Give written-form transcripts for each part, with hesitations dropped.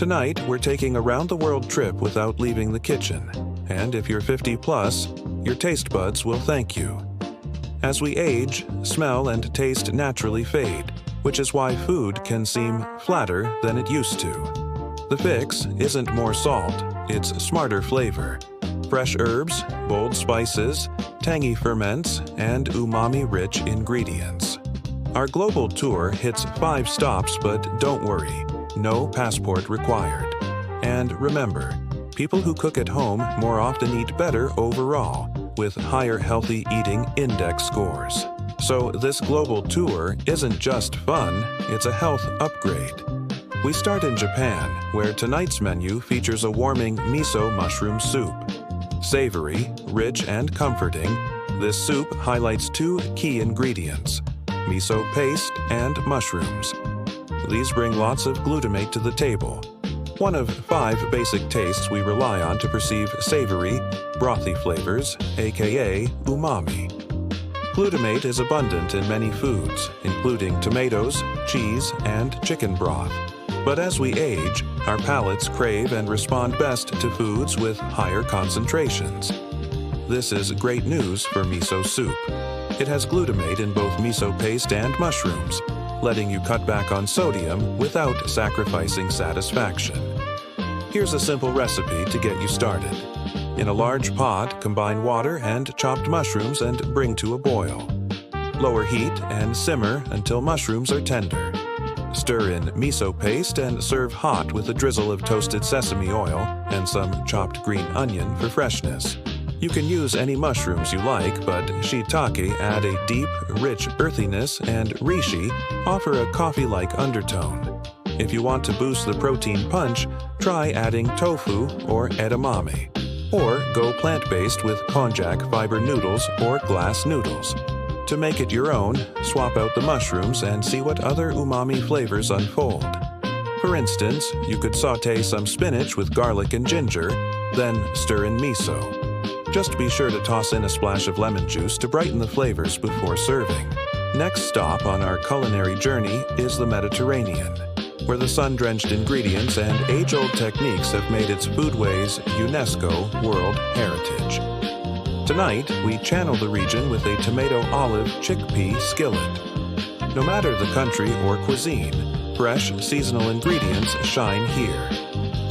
Tonight, we're taking a round-the-world trip without leaving the kitchen. And if you're 50 plus, your taste buds will thank you. As we age, smell and taste naturally fade, which is why food can seem flatter than it used to. The fix isn't more salt, it's smarter flavor. Fresh herbs, bold spices, tangy ferments, and umami-rich ingredients. Our global tour hits 5 stops, but don't worry, no passport required. And remember, people who cook at home more often eat better overall, with higher healthy eating index scores. So this global tour isn't just fun, it's a health upgrade. We start in Japan, where tonight's menu features a warming miso mushroom soup. Savory, rich, and comforting, this soup highlights 2 key ingredients: miso paste and mushrooms. These bring lots of glutamate to the table. One of 5 basic tastes we rely on to perceive savory, brothy flavors, aka umami. Glutamate is abundant in many foods, including tomatoes, cheese, and chicken broth. But as we age, our palates crave and respond best to foods with higher concentrations. This is great news for miso soup. It has glutamate in both miso paste and mushrooms, letting you cut back on sodium without sacrificing satisfaction. Here's a simple recipe to get you started. In a large pot, combine water and chopped mushrooms and bring to a boil. Lower heat and simmer until mushrooms are tender. Stir in miso paste and serve hot with a drizzle of toasted sesame oil and some chopped green onion for freshness. You can use any mushrooms you like, but shiitake add a deep, rich earthiness, and reishi offer a coffee-like undertone. If you want to boost the protein punch, try adding tofu or edamame. Or go plant-based with konjac fiber noodles or glass noodles. To make it your own, swap out the mushrooms and see what other umami flavors unfold. For instance, you could sauté some spinach with garlic and ginger, then stir in miso. Just be sure to toss in a splash of lemon juice to brighten the flavors before serving. Next stop on our culinary journey is the Mediterranean, where the sun-drenched ingredients and age-old techniques have made its foodways UNESCO World Heritage. Tonight, we channel the region with a tomato-olive chickpea skillet. No matter the country or cuisine, fresh, seasonal ingredients shine here.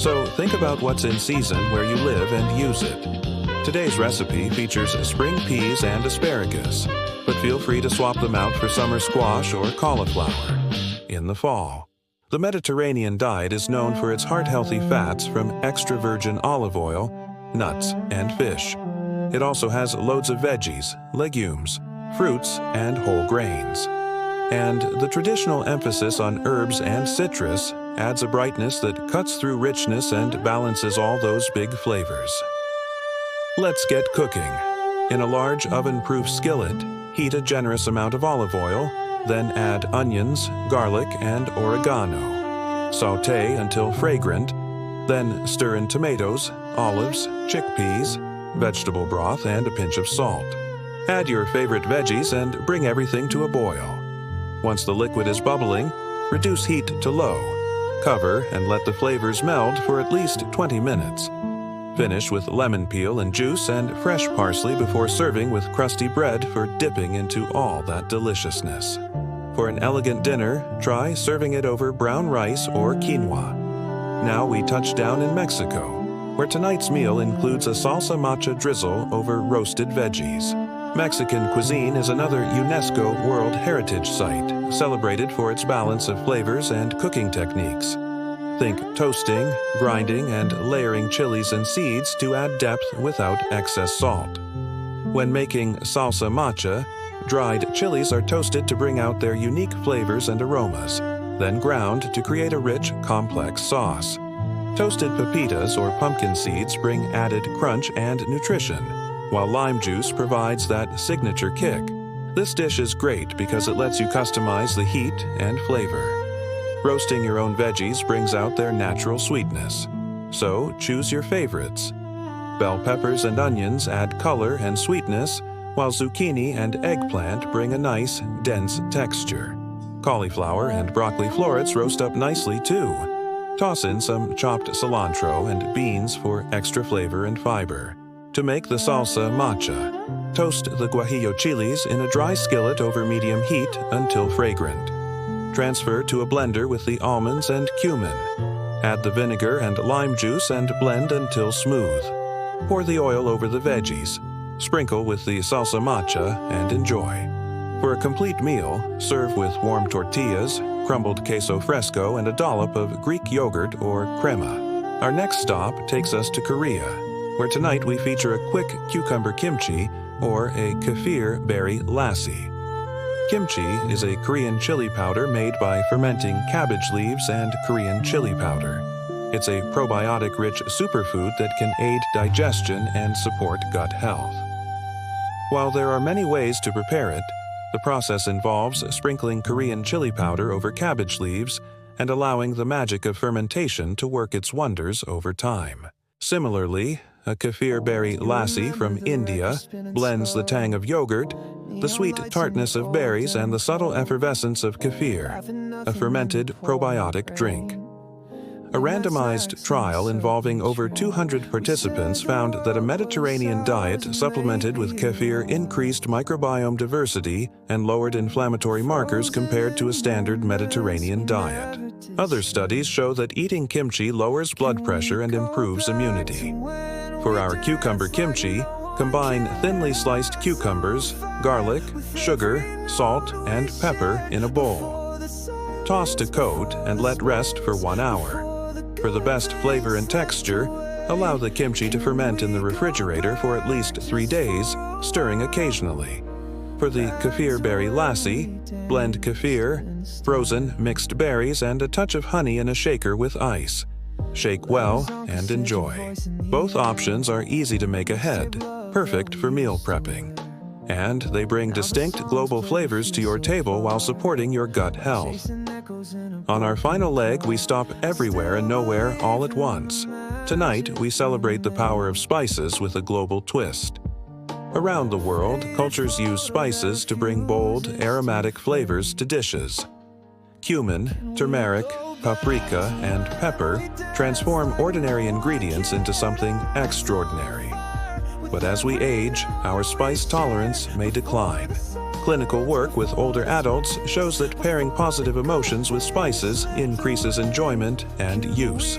So think about what's in season where you live and use it. Today's recipe features spring peas and asparagus, but feel free to swap them out for summer squash or cauliflower in the fall. The Mediterranean diet is known for its heart-healthy fats from extra virgin olive oil, nuts, and fish. It also has loads of veggies, legumes, fruits, and whole grains. And the traditional emphasis on herbs and citrus adds a brightness that cuts through richness and balances all those big flavors. Let's get cooking. In a large oven-proof skillet, heat a generous amount of olive oil, then add onions, garlic, and oregano. Sauté until fragrant, then stir in tomatoes, olives, chickpeas, vegetable broth, and a pinch of salt. Add your favorite veggies and bring everything to a boil. Once the liquid is bubbling, reduce heat to low. Cover and let the flavors meld for at least 20 minutes. Finish with lemon peel and juice and fresh parsley before serving with crusty bread for dipping into all that deliciousness. For an elegant dinner, try serving it over brown rice or quinoa. Now we touch down in Mexico, where tonight's meal includes a salsa macha drizzle over roasted veggies. Mexican cuisine is another UNESCO World Heritage Site, celebrated for its balance of flavors and cooking techniques. Think toasting, grinding, and layering chilies and seeds to add depth without excess salt. When making salsa macha, dried chilies are toasted to bring out their unique flavors and aromas, then ground to create a rich, complex sauce. Toasted pepitas or pumpkin seeds bring added crunch and nutrition, while lime juice provides that signature kick. This dish is great because it lets you customize the heat and flavor. Roasting your own veggies brings out their natural sweetness. So choose your favorites. Bell peppers and onions add color and sweetness, while zucchini and eggplant bring a nice, dense texture. Cauliflower and broccoli florets roast up nicely too. Toss in some chopped cilantro and beans for extra flavor and fiber. To make the salsa matcha, toast the guajillo chilies in a dry skillet over medium heat until fragrant. Transfer to a blender with the almonds and cumin. Add the vinegar and lime juice and blend until smooth. Pour the oil over the veggies. Sprinkle with the salsa matcha and enjoy. For a complete meal, serve with warm tortillas, crumbled queso fresco, and a dollop of Greek yogurt or crema. Our next stop takes us to Korea, where tonight we feature a quick cucumber kimchi or a kefir berry lassi. Kimchi is a Korean chili powder made by fermenting cabbage leaves and Korean chili powder. It's a probiotic-rich superfood that can aid digestion and support gut health. While there are many ways to prepare it, the process involves sprinkling Korean chili powder over cabbage leaves and allowing the magic of fermentation to work its wonders over time. Similarly, a kefir berry lassi from India blends the tang of yogurt, the sweet tartness of berries, and the subtle effervescence of kefir, a fermented probiotic drink. A randomized trial involving over 200 participants found that a Mediterranean diet supplemented with kefir increased microbiome diversity and lowered inflammatory markers compared to a standard Mediterranean diet. Other studies show that eating kimchi lowers blood pressure and improves immunity. For our cucumber kimchi, combine thinly sliced cucumbers, garlic, sugar, salt, and pepper in a bowl. Toss to coat and let rest for 1 hour. For the best flavor and texture, allow the kimchi to ferment in the refrigerator for at least 3 days, stirring occasionally. For the kefir berry lassi, blend kefir, frozen mixed berries, and a touch of honey in a shaker with ice. Shake well and enjoy. Both options are easy to make ahead, perfect for meal prepping. And they bring distinct global flavors to your table while supporting your gut health. On our final leg, we stop everywhere and nowhere all at once. Tonight, we celebrate the power of spices with a global twist. Around the world, cultures use spices to bring bold, aromatic flavors to dishes. Cumin, turmeric, paprika, and pepper transform ordinary ingredients into something extraordinary. But as we age, our spice tolerance may decline. Clinical work with older adults shows that pairing positive emotions with spices increases enjoyment and use.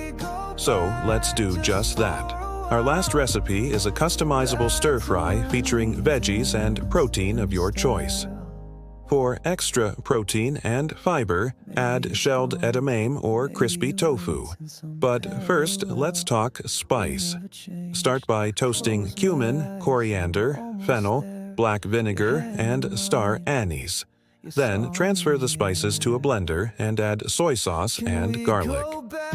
So let's do just that. Our last recipe is a customizable stir-fry featuring veggies and protein of your choice. For extra protein and fiber, add shelled edamame or crispy tofu. But first, let's talk spice. Start by toasting cumin, coriander, fennel, black vinegar, and star anise. Then transfer the spices to a blender and add soy sauce and garlic.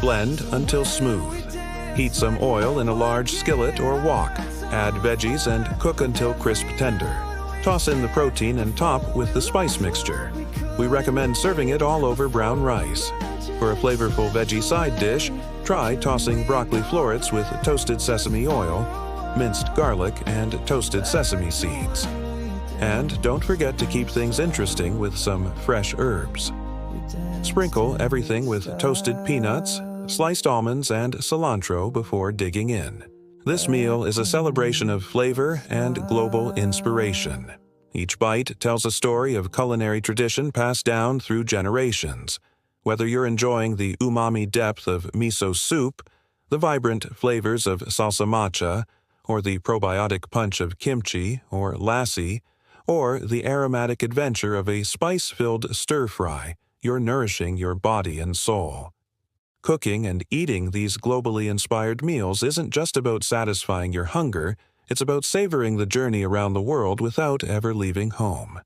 Blend until smooth. Heat some oil in a large skillet or wok. Add veggies and cook until crisp tender. Toss in the protein and top with the spice mixture. We recommend serving it all over brown rice. For a flavorful veggie side dish, try tossing broccoli florets with toasted sesame oil, minced garlic, and toasted sesame seeds. And don't forget to keep things interesting with some fresh herbs. Sprinkle everything with toasted peanuts, sliced almonds, and cilantro before digging in. This meal is a celebration of flavor and global inspiration. Each bite tells a story of culinary tradition passed down through generations. Whether you're enjoying the umami depth of miso soup, the vibrant flavors of salsa matcha, or the probiotic punch of kimchi or lassi, or the aromatic adventure of a spice-filled stir-fry, you're nourishing your body and soul. Cooking and eating these globally inspired meals isn't just about satisfying your hunger, it's about savoring the journey around the world without ever leaving home.